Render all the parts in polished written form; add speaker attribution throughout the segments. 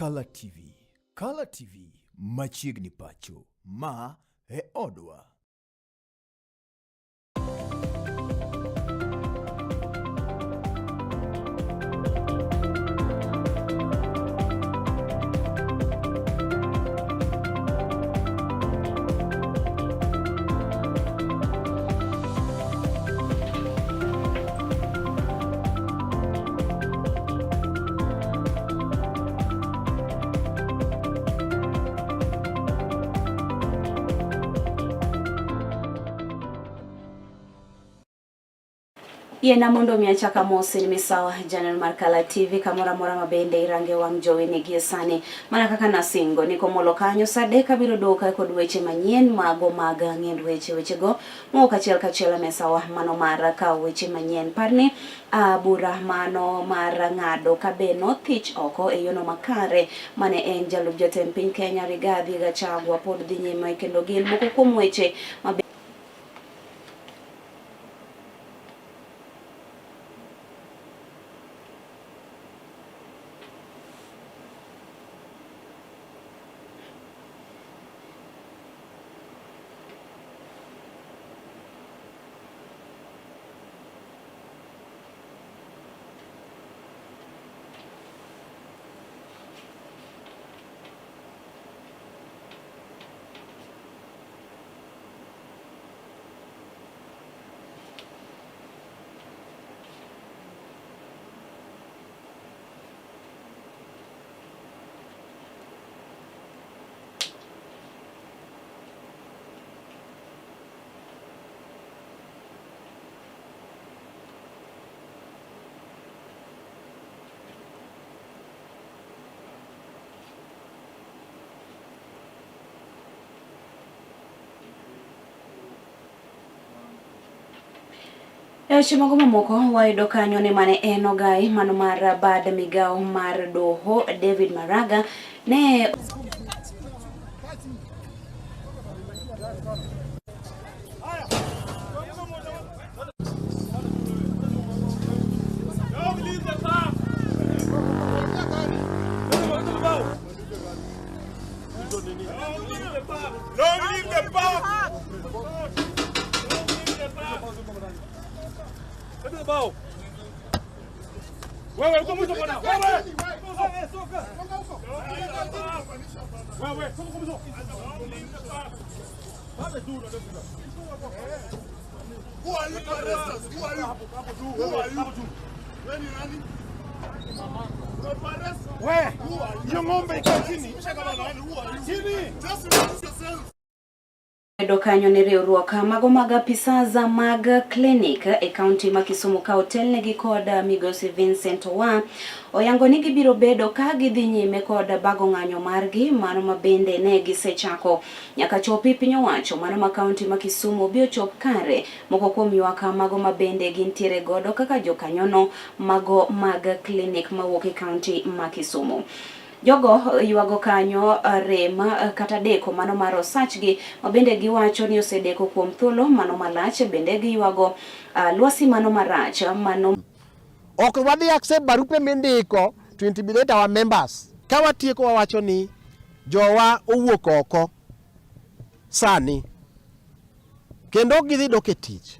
Speaker 1: Color TV. Color TV machiegni pacho. Ma e odwa.
Speaker 2: Yena mondo miachaka mose ni misawa Janel mar Color TV kamora mora mabende irange wang jowi ni giesani mana kaka nasingo niko molo kanyo sadeka biro doka kod weche manyien mago maga ng'end weche go moka kachiel mesawa mano mara ka weche manyien parni bura mano mara ng'ado kabeno thich oko e yono makare mane en jalub jatend piny Kenya Rigathi Gachagua pod dhi nyime kendo gin moko kuom weche Chimago mamoko wayudo kanyo ne mane en ogai mano mar bad migao mar doho David Maraga ne
Speaker 3: Wewe uko mwisho bwana. Wewe. Soka. Wewe, soka mwisho. Baba duro ndio. Who are you to arrest us? Who are you? Who are you? Wewe ni nani? Wewe, hiyo ng'ombe iko chini. Chini. Just release yourself.
Speaker 2: Dokanyo ne riwruok mago mag apisaza mag clinic e county ma Kisumu ka hotel ne gi kod migosi Vincent Owa oyango ni gibiro bedo ka gidhi nyime kod bago ng'anyo margi mano mabende ne gisechako nyaka chopi piny owacho mano ma county ma Kisumu bio chop kare moko kuom ywak mago mabende gintiere godo kaka jokanyono mago mag clinic mawuok e county ma Kisumu. Jogo yuago kanyo rema kata deko mano mar osach gi mabende giwacho ni osedeko kuom thuolo mano malach bende giyuago lwasi mano marach mano
Speaker 4: ok wadhi accept barupe mindiko to intimidate our members ka watieko wawacho ni jowa owuok oko sani kendo gidhi dok e tich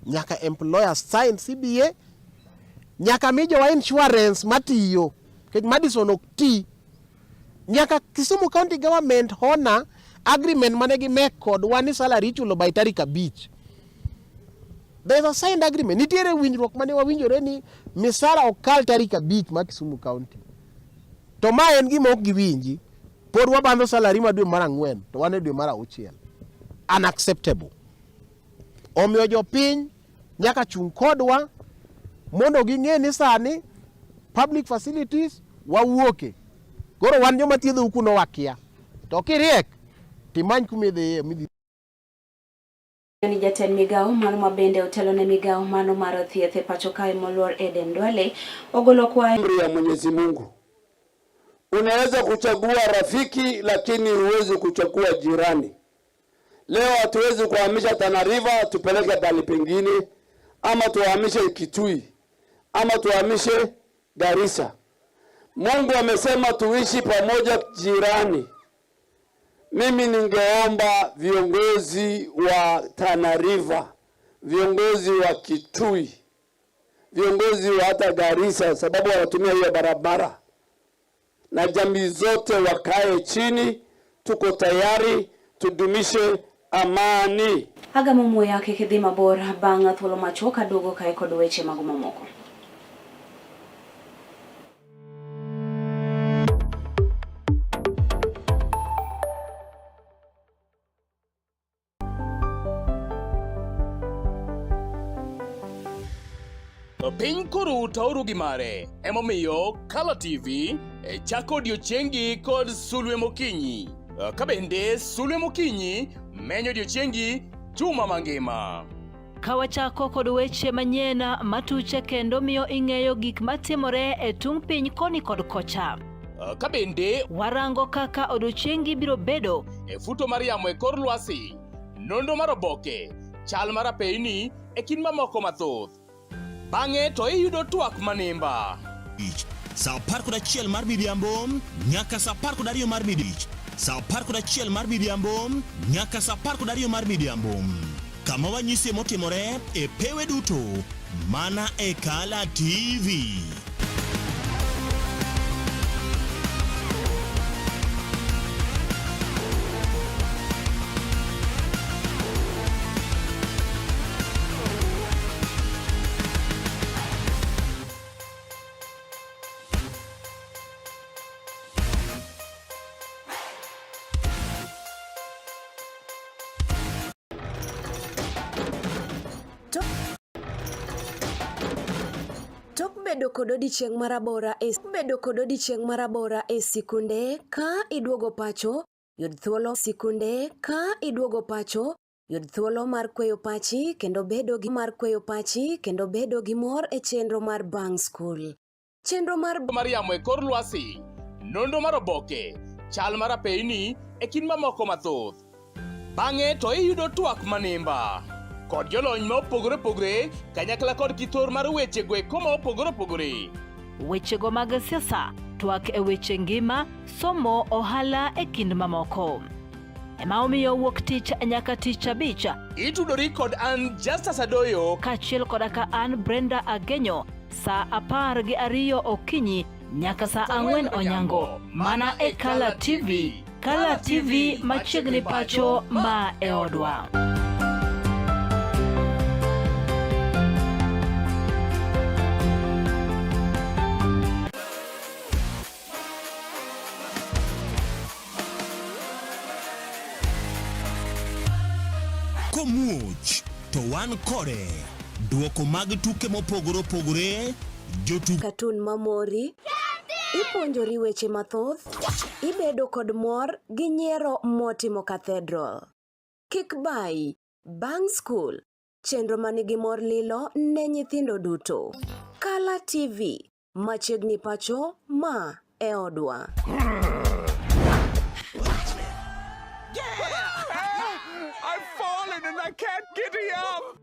Speaker 4: nyaka employers sign CBA nyaka mi jowa insurance matiyo Madison okti nyaka Kisumu County Government honor agreement mane gi make kod wani salary chulo by tarik 5. There is a signed agreement. Nitiere winjruok mane wawinjore ni misara okal tarik 5 ma Kisumu County. To ma en gima ok giwinji. Pod wabando salary ma dwe mar 4 to wan e dwe mar 6. Unacceptable. Omiyo jopiny nyaka chung kodwa mondo ging'e ni sani public facilities wawuoke. Koro wan joma thiedho kuno wakia. To kiriek timany kumidhi midhi.
Speaker 2: Ni jatend migao mano mabende otelo ne migao mano mar thieth e pacho kae moluor Eden Duale ogolo kwa
Speaker 5: amri ya Mwenyezi Mungu. Unaweza kuchagua rafiki lakini huwezi kuchagua jirani. Leo hatuwezi kuhamisha Tana River tupeleke pale pengine, ama tuhamishe Kitui, ama tuhamishe Garissa. Mungu amesema tuishi pamoja jirani. Mimi ningeomba viongozi wa Tana River, viongozi wa Kitui, viongozi wa hata Garissa, sababu wanatumia hiyo barabara, na jamii zote wakae chini. Tuko tayari tudumishe amani.
Speaker 2: Agamumu yake kidhima bora banga thuolo machoka dogo kae kod weche mag mamoko.
Speaker 6: Piny koro tauru gi mare, emomiyo Color TV chako odiochiengi kod sulwe mokinyi. Kabende sulwe mokinyi menyo odiochiengi juma mangima.
Speaker 7: Kawachako kod weche manyien matuche kendo miyo ing'eyo gik matimore e tung piny koni kod kocha.
Speaker 6: Kabende
Speaker 7: warango kaka odiochiengi biro bedo
Speaker 6: e futo mar yamo e kor lwasi, nondo mar oboke, chal mar apeyni e kind mamoko mathoth. Bang'e to iyudo twak manimba.
Speaker 8: Sa 11 mar midhiambo nyaka sa 12 mar midich. Sa 11 mar midhiambo nyaka sa 12 mar midhiambo. Kama wanyisi motimore e pewe duto mana e Color TV.
Speaker 9: Tok bedo kod odiochieng' marabora e sikunde ka idwogo pacho, yud thuolo sikunde ka idwogo pacho, yud thuolo mar kweyo pachi kendo bedo gi mor e chenro mar Bang School. Chenro mar
Speaker 6: yamo e kor lwasi, nondo mar oboke, chal mar apeyni e kind mamoko mathoth. Bang'e to iyudo twak manimba kod jolony ma opogore opogore kanyakla kod kithor mar weche gweko ma opogore opogore.
Speaker 7: Wechego mag siasa, twak e weche ngima, somo, ohala e kind mamoko. Ema omiyo wuok tich nyaka tich abich
Speaker 6: itudori kod an Justus Adoyo
Speaker 7: kaachiel koda ka an Brenda Agenyo sa 12 okinyi nyaka sa 4 onyango mana e Color TV. Color TV machiegni pacho ma e odwa.
Speaker 8: Komuch to wan kode duoko mag tuke mopogore opogore
Speaker 9: katun mamori, ipuonjori weche mathoth, ibedo kod mor gi nyiero motimo Cathedral. Kik bai, Bang School, chenro manigi mor lilo ne nyithindo duto. Color TV, machiegni pacho ma e odwa.
Speaker 3: I've fallen and I can't get up.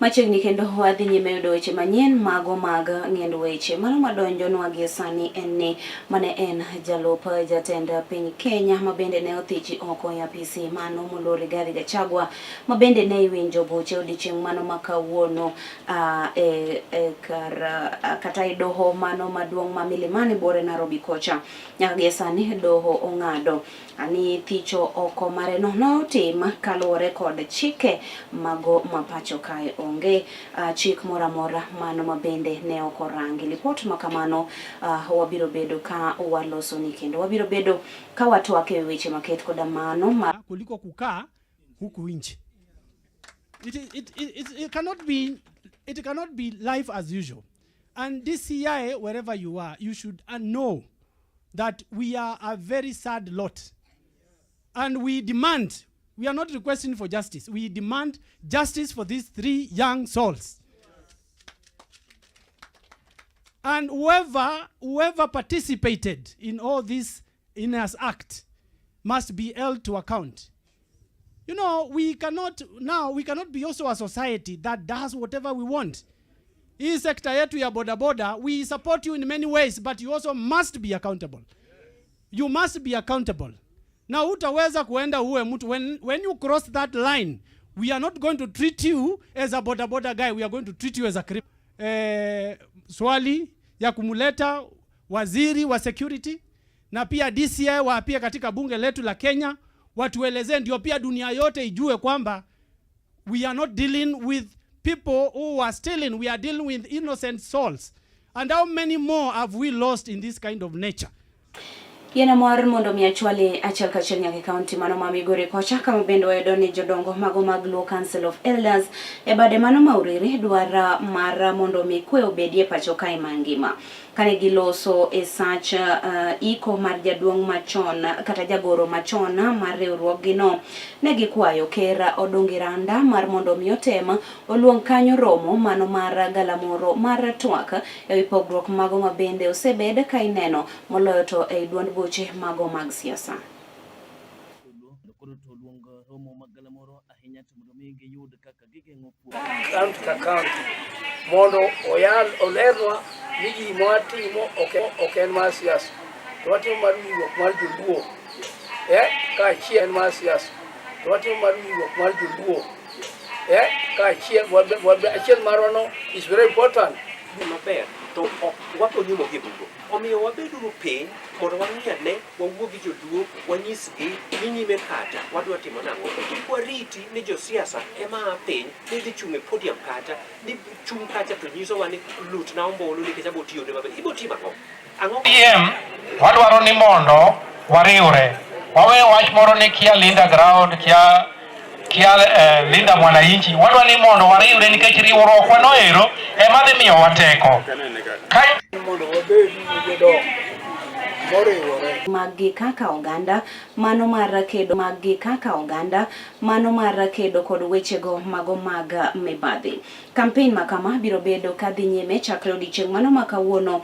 Speaker 2: Machiegni kendo wadhi nyime yudo weche manyien mago mag ng'end weche. Mano madonjonwa gi sani en ni mane en jalup jatend piny Kenya mabende ne othichi oko e apisi mano moluor Rigathi Gachagua mabende ne iwinjo buche odiochieng' mano makawuono kata e doho mano maduong' ma Milimani bore Nairobi kocha. Nyaka gi sani doho ong'ado ani thicho oko mare no notim kaluwore kod chike mago mapacho kae onge chik moramora mano mabende ne okorangi. Lipot makamano wabiro bedo ka waloso ni kendo wabiro bedo ka watwak e weche maket koda mano
Speaker 10: kuliko kukaa huku nje. It cannot be life as usual. And this year, wherever you are, you should know that we are a very sad lot. And we are not requesting for justice. We demand justice for these 3 young souls. And whoever participated in all this heinous act must be held to account. You know, we cannot be also a society that does whatever we want. Hii sekta yetu ya boda boda, we support you in many ways, but you also must be accountable. You must be accountable. Na hutaweza kuenda uwe mtu, when you cross that line, we are not going to treat you as a boda boda guy, we are going to treat you as a criminal. Swali ya kumuleta waziri wa security na pia DCI wa pia katika bunge letu la Kenya, watueleze ndio pia dunia yote ijue kwamba we are not dealing with people who are stealing, we are dealing with innocent souls. And how many more have we lost in this kind of nature?
Speaker 2: Yena mwar mondo miachwale achal kachel nyake county mano ma Migori kocha kama bendo edoni jodongo mago maglo Council of Elders bade mano mauriri dwara mara mondo mikwe obedie pacho kai mangima kane giloso sach iko mar jaduong machon kata jagoro machon mar riwruogino ne gikwayo kera odongiranda mar mondo miotema oluong kanyo romo mano mar galamoro mar twak pogruok mago mabende osebed kai neno moloyo to e duond buche mago mag siasa.
Speaker 11: Mondo oyal olerwa ni ji mwatimo oken mar siasa. Watimo mar riwruok mar joluo. Ka chien mar siasa. Watimo mar riwruok mar joluo. Ka chien wabe achiel marono is very important.
Speaker 12: Maber to wako nyumo gi dugo. Omiyo wabedo piny mondo wang'iane wawuo gi joluo wanyisgi ni nyime kata wadwa timo nang'o. Kik wariti ni josiasa ema piny ni dhi chung' e podium kata ni chung' kacha to nyisowa ni lut na ombulu nikech abo tiyo ne maber. Ibo timo ang'o?
Speaker 13: PM wadwaro ni mondo wariwre. Wawe wach moro ni kia Linda Ground kia Linda Mwananchi wadwa ni mondo wariwre nikech riwruok wanoero ema dhi miyo wateko.
Speaker 2: Magi kaka oganda mano mar kedo kod wechego mago mag mibadhi. Campaign makama biro bedo kadhi nyime chakre odiochieng' mano makawuono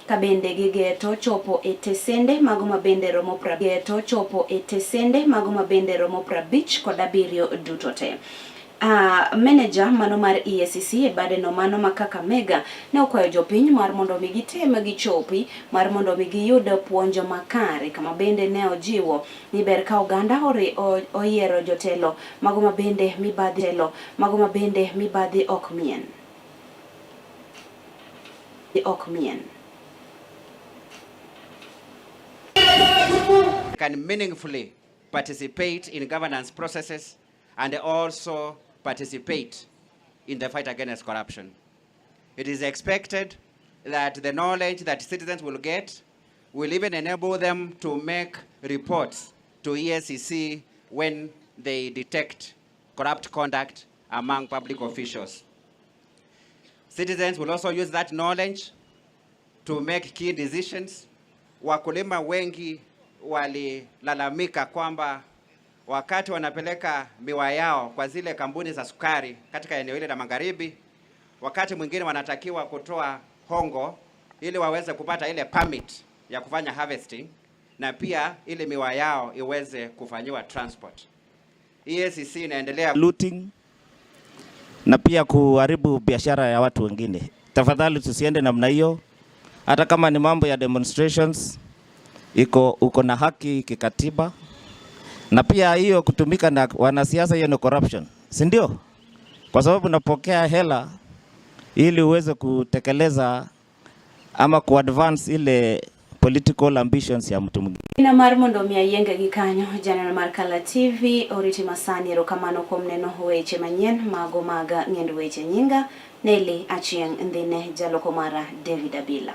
Speaker 2: kabende gigeto chopo e tesende mago mabende romo 50 kod 7 duto te. Manager mano mar EACC bade no mano makaka mega ne okwayo jopiny mar mondo mi gitem gichopi mar mondo mi giyud puonjo makare kama bende ne ojiwo ni ber ka oganda oyiero jotelo mago mabende mibadhi ok mien.
Speaker 14: Can meaningfully participate in governance processes and also participate in the fight against corruption. It is expected that the knowledge that citizens will get will even enable them to make reports to EACC when they detect corrupt conduct among public officials. Citizens will also use that knowledge to make key decisions. Wakulima wengi walilalamika kwamba wakati wanapeleka miwa yao kwa zile kampuni za sukari katika eneo hili la magharibi, wakati mwingine wanatakiwa kutoa hongo ili waweze kupata ile permit ya kufanya harvesting na pia ile miwa yao iweze kufanywa transport. EACC inaendelea
Speaker 15: looting na pia kuharibu biashara ya watu wengine. Tafadhali tusiende namna hiyo. Hata kama ni mambo ya demonstrations, uko na haki kikatiba. Na pia hiyo kutumika na wanasiasa, hiyo ni corruption, si ndio? Kwa sababu unapokea hela ili uweze kutekeleza ama kuadvance ile political ambitions ya mtu mwingine.
Speaker 2: Ina marmondo miayenge gikanyo jana na Markala TV oriti masani rokamano komneno weche manyien mago maga ng'endo weche nyinga Nelly Achieng' ndine jalokomara David Abila.